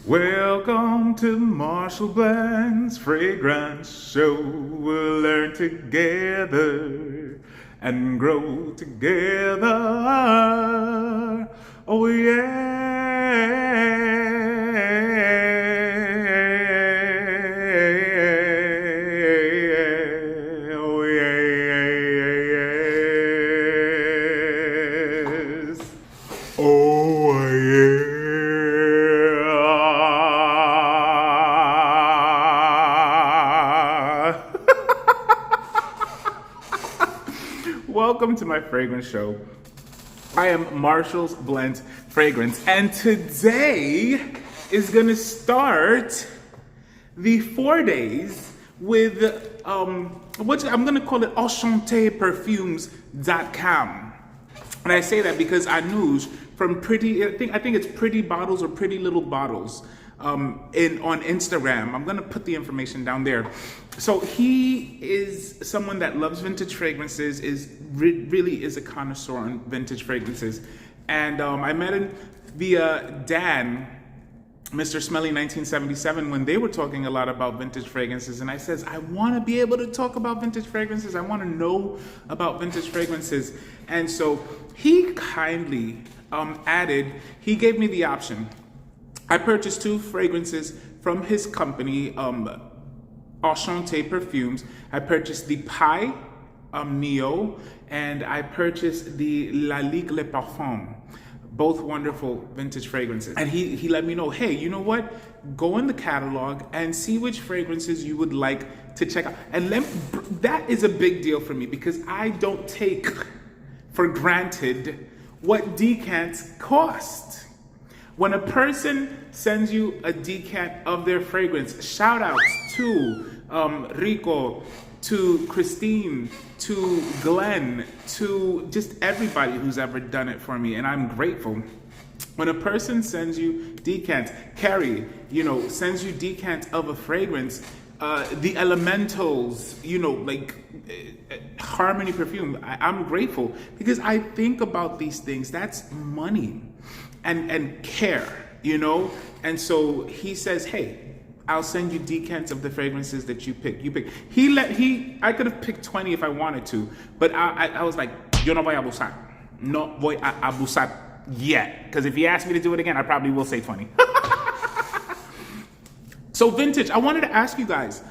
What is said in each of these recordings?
Welcome to Marshall Blend's Fragrance Show. We'll learn together and grow together. Oh yeah. Oh yes. Oh yeah. Welcome to my fragrance show. I am Marshall's Blend Fragrance, and today is gonna start the 4 days with what I'm gonna call it enchanteperfumes.com. And I say that because Anuj from I think it's Pretty Bottles or Pretty Little Bottles on Instagram. I'm gonna put the information down there. So he is someone that loves vintage fragrances, really is a connoisseur on vintage fragrances. And I met him via Dan, Mr. Smelly 1977, when they were talking a lot about vintage fragrances. And I says, I wanna be able to talk about vintage fragrances. I wanna know about vintage fragrances. And so he kindly he gave me the option. I purchased 2 fragrances from his company, Enchanté Perfumes. I purchased the Paille Neo, and I purchased the La Ligue Le Parfum. Both wonderful vintage fragrances. And he let me know, hey, you know what? Go in the catalog and see which fragrances you would like to check out. And that is a big deal for me because I don't take for granted what decants cost. When a person sends you a decant of their fragrance, shout outs to Rico, to Christine, to Glenn, to just everybody who's ever done it for me, and I'm grateful. When a person sends you decants, Carrie, sends you decants of a fragrance, the Elementals, Harmony Perfume, I'm grateful because I think about these things. That's money and care, And so he says, hey, I'll send you decants of the fragrances that you pick. I could have picked 20 if I wanted to, but I was like, yo no voy a abusar. No voy a abusar yet. Because if he asked me to do it again, I probably will say 20. So vintage, I wanted to ask you guys,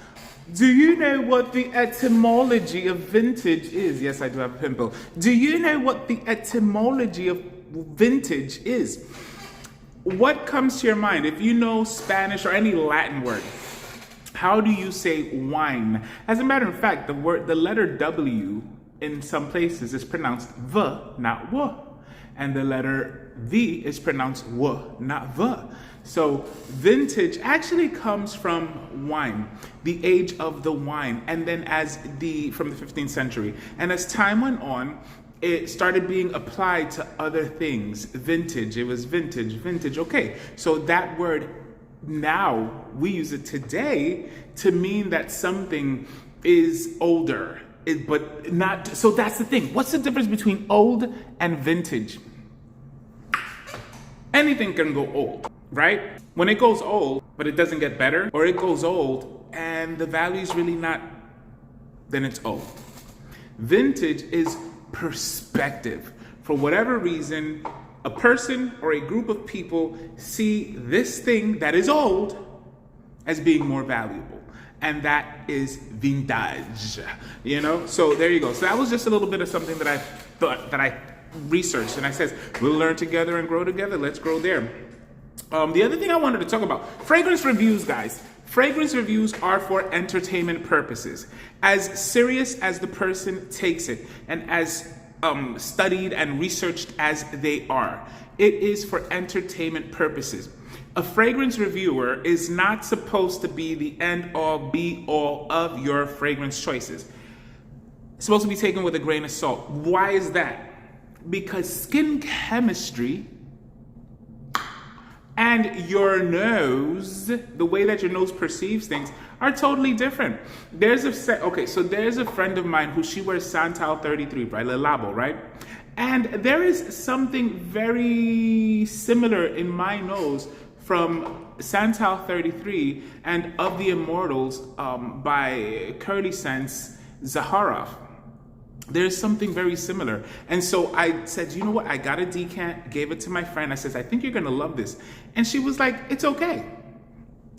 do you know what the etymology of vintage is? Yes, I do have a pimple. Do you know what the etymology of vintage is? What comes to your mind? If you know Spanish or any Latin word, how do you say wine? As a matter of fact, the letter W in some places is pronounced V, not W. And the letter V is pronounced W, not V. So vintage actually comes from wine, the age of the wine, and then from the 15th century. And as time went on, it started being applied to other things. Vintage, it was vintage. Okay, so that word, now we use it today to mean that something is older, but not. So that's the thing. What's the difference between old and vintage? Anything can go old, right? When it goes old, but it doesn't get better, or it goes old and the value is really not, then it's old. Vintage is perspective. For whatever reason, a person or a group of people see this thing that is old as being more valuable. And that is vintage, So there you go. So that was just a little bit of something that I thought, that I researched. And I said, we'll learn together and grow together. Let's grow there. The other thing I wanted to talk about, fragrance reviews, guys. Fragrance reviews are for entertainment purposes. As serious as the person takes it, and as studied and researched as they are, it is for entertainment purposes. A fragrance reviewer is not supposed to be the end-all, be-all of your fragrance choices. It's supposed to be taken with a grain of salt. Why is that? Because skin chemistry and your nose, the way that your nose perceives things, are totally different. There's a friend of mine who she wears Santal 33, right? Le Labo, right? And there is something very similar in my nose from Santal 33 and Of the Immortals by Curly Sense Zaharoff. There's something very similar. And so I said, you know what? I got a decant, gave it to my friend. I says, I think you're going to love this. And she was like, it's okay.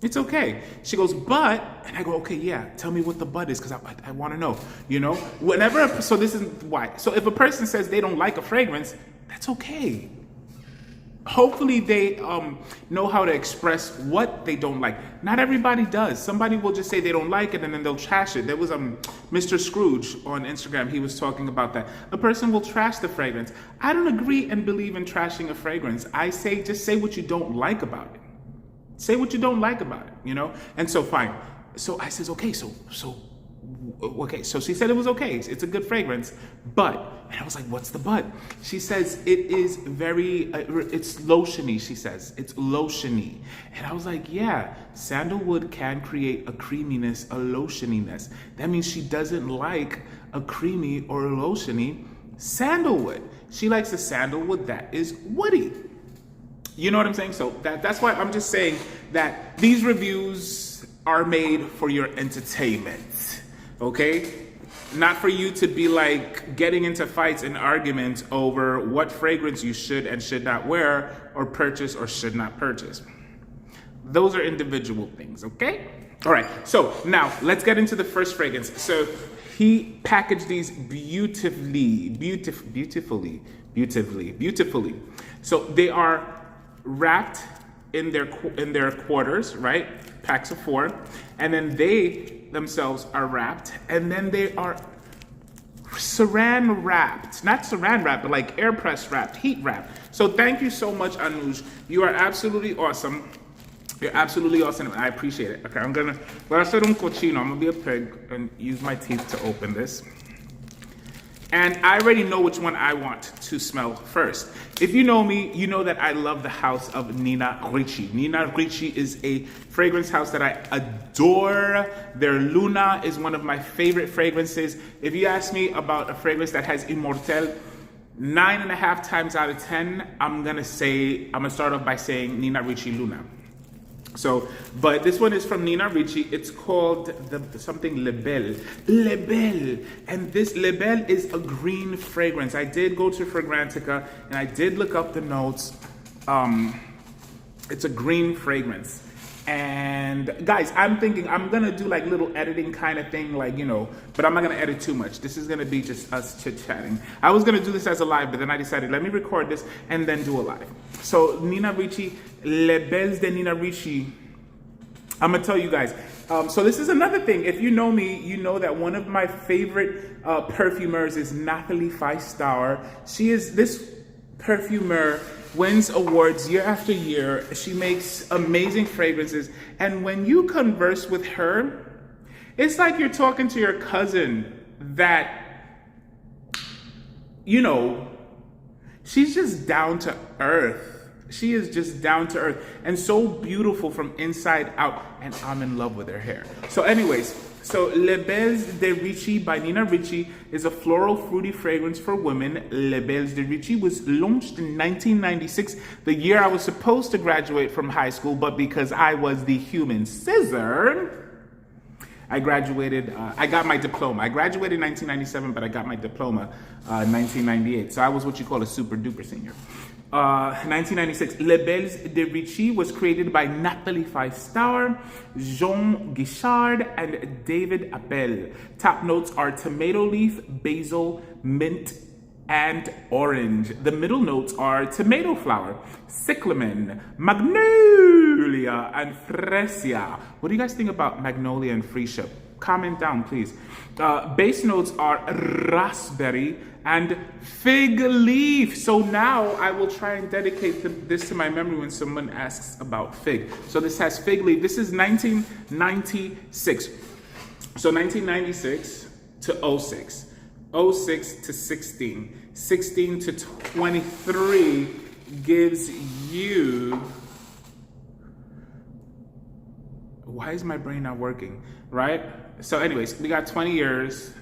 It's okay. She goes, but, and I go, okay, yeah, tell me what the but is, because I want to know, you know? Whenever, so this is why. So if a person says they don't like a fragrance, that's okay. Hopefully they know how to express what they don't like. Not everybody does. Somebody will just say they don't like it and then they'll trash it. There was Mr. Scrooge on Instagram. He was talking about that. A person will trash the fragrance. I don't agree and believe in trashing a fragrance. I say just say what you don't like about it. Say what you don't like about it, you know? And so fine. So I says, okay, so she said it was okay. It's a good fragrance, but, and I was like, what's the but? She says it is very, it's lotiony, she says. It's lotiony. And I was like, yeah, sandalwood can create a creaminess, a lotioniness. That means she doesn't like a creamy or lotiony sandalwood. She likes a sandalwood that is woody. You know what I'm saying? So that's why I'm just saying that these reviews are made for your entertainment. Okay? Not for you to be like getting into fights and arguments over what fragrance you should and should not wear or purchase or should not purchase. Those are individual things, okay? All right, so now let's get into the first fragrance. So he packaged these beautifully. So they are wrapped in their quarters, right? Packs of 4, and then they themselves are wrapped, and then they are saran wrapped. Not saran wrapped, but like air press wrapped, heat wrapped. So thank you so much, Anuj. You are absolutely awesome. You're absolutely awesome, and I appreciate it. Okay, I'm gonna be a pig and use my teeth to open this. And I already know which one I want to smell first. If you know me, you know that I love the house of Nina Ricci. Nina Ricci is a fragrance house that I adore. Their Luna is one of my favorite fragrances. If you ask me about a fragrance that has Immortel, 9.5 times out of 10, I'm gonna start off by saying Nina Ricci Luna. So, but this one is from Nina Ricci. It's called something Le Bel. Le Bel. And this Le Bel is a green fragrance. I did go to Fragrantica and I did look up the notes. It's a green fragrance. And guys, I'm thinking I'm gonna do like little editing kind of thing, like, you know, but I'm not gonna edit too much. This is gonna be just us chit-chatting. I was gonna do this as a live, but then I decided, let me record this and then do a live. So Nina Ricci, Les Belles de Nina Ricci. I'm gonna tell you guys. So this is another thing. If you know me, you know that one of my favorite perfumers is Nathalie Feistauer. She is this perfumer, wins awards year after year. She makes amazing fragrances. And when you converse with her, it's like you're talking to your cousin that, you know, she's just down to earth. She is just down to earth and so beautiful from inside out. And I'm in love with her hair. So anyways, so Les Belles de Ricci by Nina Ricci is a floral fruity fragrance for women. Les Belles de Ricci was launched in 1996, the year I was supposed to graduate from high school, but because I was the human scissor, I graduated, I got my diploma. I graduated in 1997, but I got my diploma in 1998. So I was what you call a super duper senior. 1996, Les Belles de Ricci was created by Nathalie Feistauer, Jean Guichard, and David Appel. Top notes are tomato leaf, basil, mint, and orange. The middle notes are tomato flower, cyclamen, magnolia, and freesia. What do you guys think about magnolia and freesia? Comment down, please. Base notes are raspberry and fig leaf. So now I will try and dedicate this to my memory when someone asks about fig. So this has fig leaf. This is 1996. So 1996 to 06. 06 to 16. 16 to 23 gives you... Why is my brain not working? Right? So anyways, we got 20 years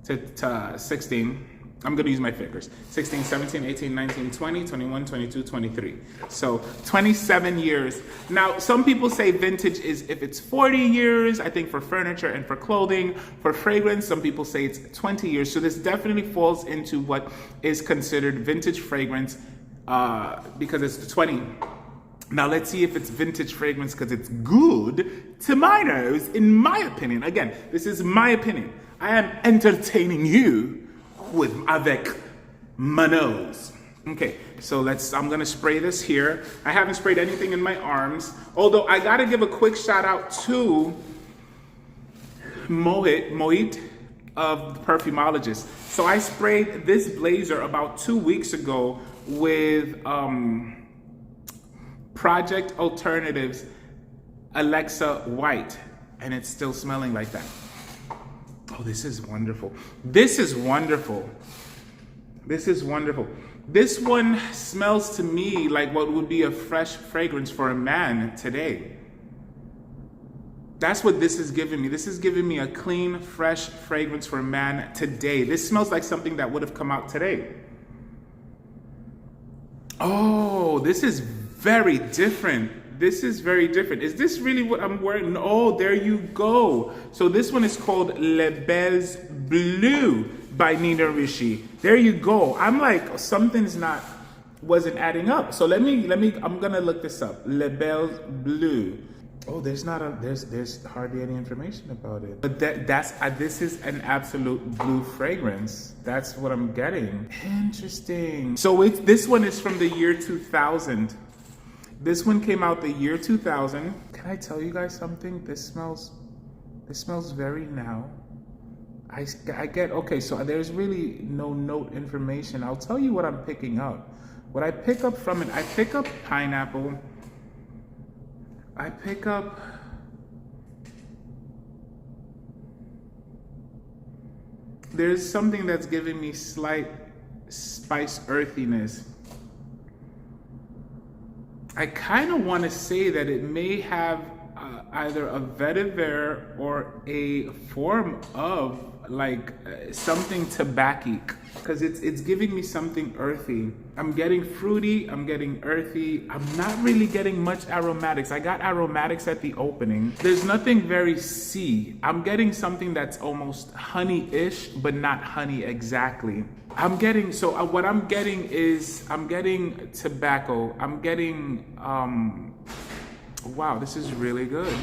to 16. I'm going to use my fingers. 16, 17, 18, 19, 20, 21, 22, 23. So 27 years. Now, some people say vintage is if it's 40 years, I think for furniture and for clothing. For fragrance, some people say it's 20 years. So this definitely falls into what is considered vintage fragrance because it's 20. Now let's see if it's vintage fragrance because it's good to my nose, in my opinion. Again, this is my opinion. I am entertaining you with avec my nose. Okay, so I'm gonna spray this here. I haven't sprayed anything in my arms, although I gotta give a quick shout out to Mohit of Perfumologist. So I sprayed this blazer about 2 weeks ago with Project Alternatives Alexa White, and it's still smelling like that. Oh, this is wonderful. This is wonderful. This is wonderful. This one smells to me like what would be a fresh fragrance for a man today. That's what this is giving me. This is giving me a clean, fresh fragrance for a man today. This smells like something that would have come out today. Oh, this is very different. This is very different. Is this really what I'm wearing? Oh, there you go. So this one is called Les Belles Bleues by Nina Ricci. There you go. I'm like, wasn't adding up. So I'm gonna look this up. Les Belles Bleues. Oh, there's hardly any information about it. But this is an absolute blue fragrance. That's what I'm getting. Interesting. So this one is from the year 2000. This one came out the year 2000. Can I tell you guys something? This smells very now. I get, okay, so there's really no note information. I'll tell you what I'm picking up. What I pick up from it, I pick up pineapple. I pick up there's something that's giving me slight spice earthiness. I kind of want to say that it may have either a vetiver or a form of like something tobacco, because it's giving me something earthy. I'm getting fruity, I'm getting earthy. I'm not really getting much aromatics. I got aromatics at the opening. There's nothing very C. I'm getting something that's almost honey-ish, but not honey exactly. What I'm getting is, I'm getting tobacco. I'm getting, wow, this is really good.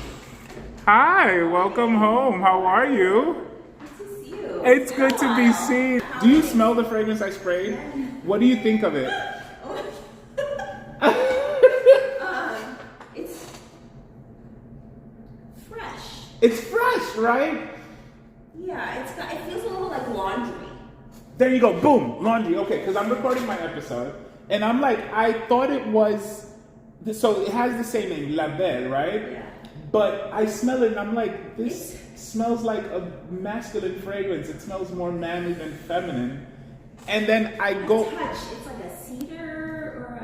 Hi, welcome home. How are you? Good to see you. It's good to be seen. Do you smell the fragrance I sprayed? What do you think of it? It's fresh. It's fresh, right? Yeah, it feels a little like laundry. There you go, boom, laundry. Okay, because I'm recording my episode, and I'm like, I thought it was, so it has the same name, La Belle, right? Yeah. But I smell it, and I'm like, this smells like a masculine fragrance. It smells more manly than feminine. And then I go... Touch. It's like a cedar or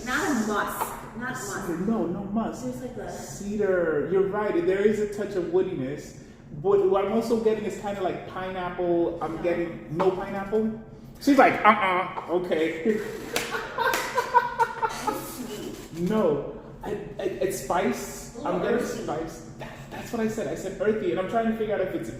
not a musk. Not musk. No musk. There's like a... Cedar. You're right. There is a touch of woodiness. But what I'm also getting is kind of like pineapple. I'm getting no pineapple. She's like, okay. No. It's spice. I'm getting spice. That's what I said. I said earthy, and I'm trying to figure out if it's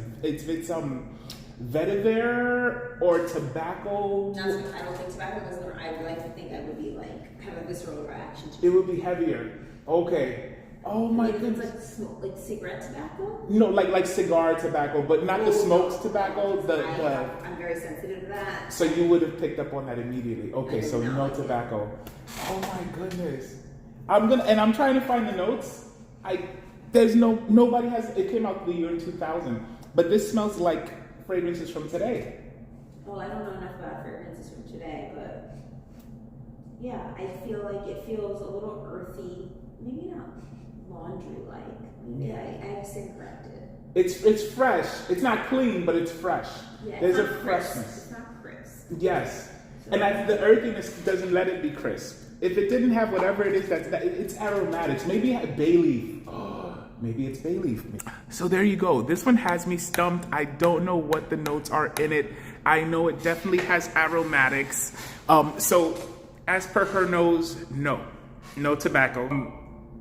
vetiver or tobacco. I don't think tobacco does. I like to think I would be like have a visceral reaction to it. It would be heavier. Okay. Oh my goodness. It's like smoke, like cigarette tobacco? No, like cigar tobacco, but not the smoked tobacco. I'm very sensitive to that. So you would have picked up on that immediately. Okay, so no tobacco. Oh my goodness. I'm trying to find the notes. Nobody has, it came out the year 2000, but this smells like fragrances from today. Oh, I don't know enough about fragrances from today, but yeah, I feel like it feels a little earthy, maybe not laundry-like. Maybe I stand corrected. It's fresh. It's not clean, but it's fresh. Yeah, there's a crisp. freshness. It's not crisp. Yes, so, and the earthiness doesn't let it be crisp. If it didn't have whatever it is, it's aromatics. Maybe it had bay leaf. Oh, maybe it's bay leaf. So there you go. This one has me stumped. I don't know what the notes are in it. I know it definitely has aromatics. So as per her nose, no tobacco.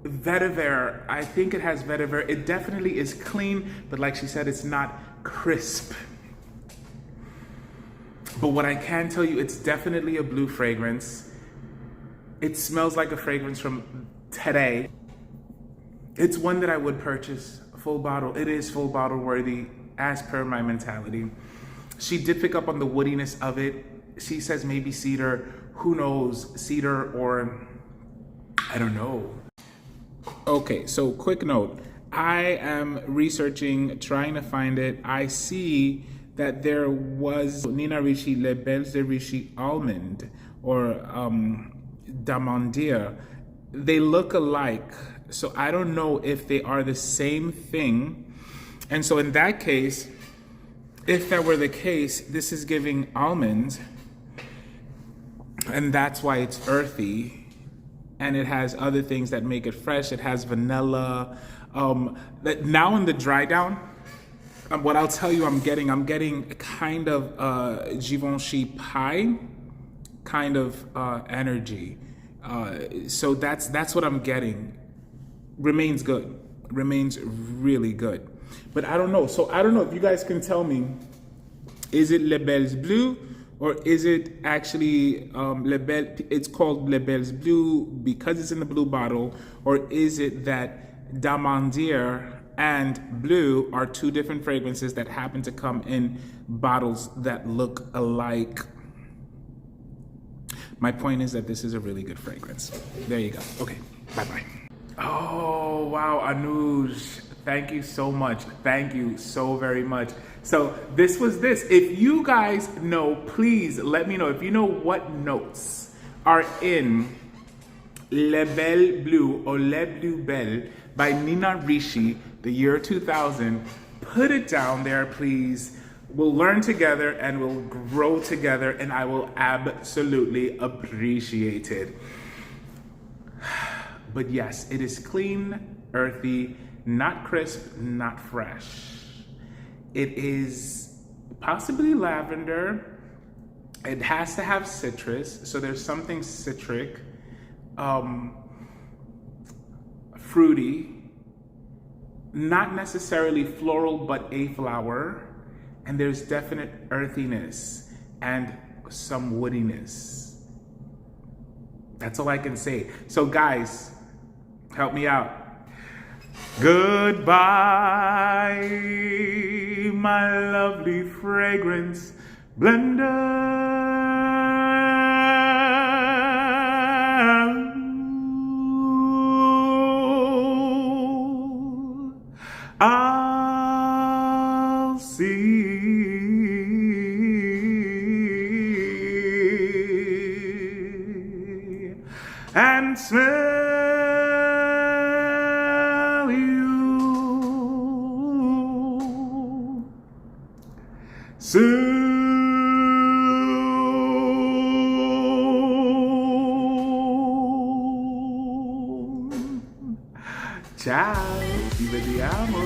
Vetiver, I think it has vetiver. It definitely is clean, but like she said, it's not crisp. But what I can tell you, it's definitely a blue fragrance. It smells like a fragrance from today. It's one that I would purchase full bottle. It is full bottle worthy as per my mentality. She did pick up on the woodiness of it. She says maybe cedar. Who knows? Cedar or I don't know. Okay, so quick note. I am researching, trying to find it. I see that there was Nina Ricci, Les Belles de Ricci Almond, or Damandier. They look alike, so I don't know if they are the same thing. And so in that case, if that were the case, this is giving almonds, and that's why it's earthy. And it has other things that make it fresh. It has vanilla. Now in the dry down, what I'll tell you I'm getting kind of Givenchy pie kind of energy. So that's what I'm getting. Remains good. Remains really good. But I don't know. So I don't know if you guys can tell me, is it Les Belles Bleu? Or is it actually it's called Les Belles Bleu because it's in the blue bottle? Or is it that Damandier and Bleu are two different fragrances that happen to come in bottles that look alike? My point is that this is a really good fragrance. There you go. Okay, bye-bye. Oh, wow, Anuj. Thank you so much. Thank you so very much. So this was this. If you guys know, please let me know. If you know what notes are in Les Belles Bleu or Les Bleu Belle by Nina Ricci, the year 2000, put it down there, please. We'll learn together and we'll grow together, and I will absolutely appreciate it. But yes, it is clean, earthy, not crisp, not fresh. It is possibly lavender. It has to have citrus, so there's something citric, fruity, not necessarily floral, but a flower. And there's definite earthiness and some woodiness. That's all I can say. So guys, help me out. Goodbye, my lovely fragrance blender. I'll see and smell you soon. Ciao, ti vediamo.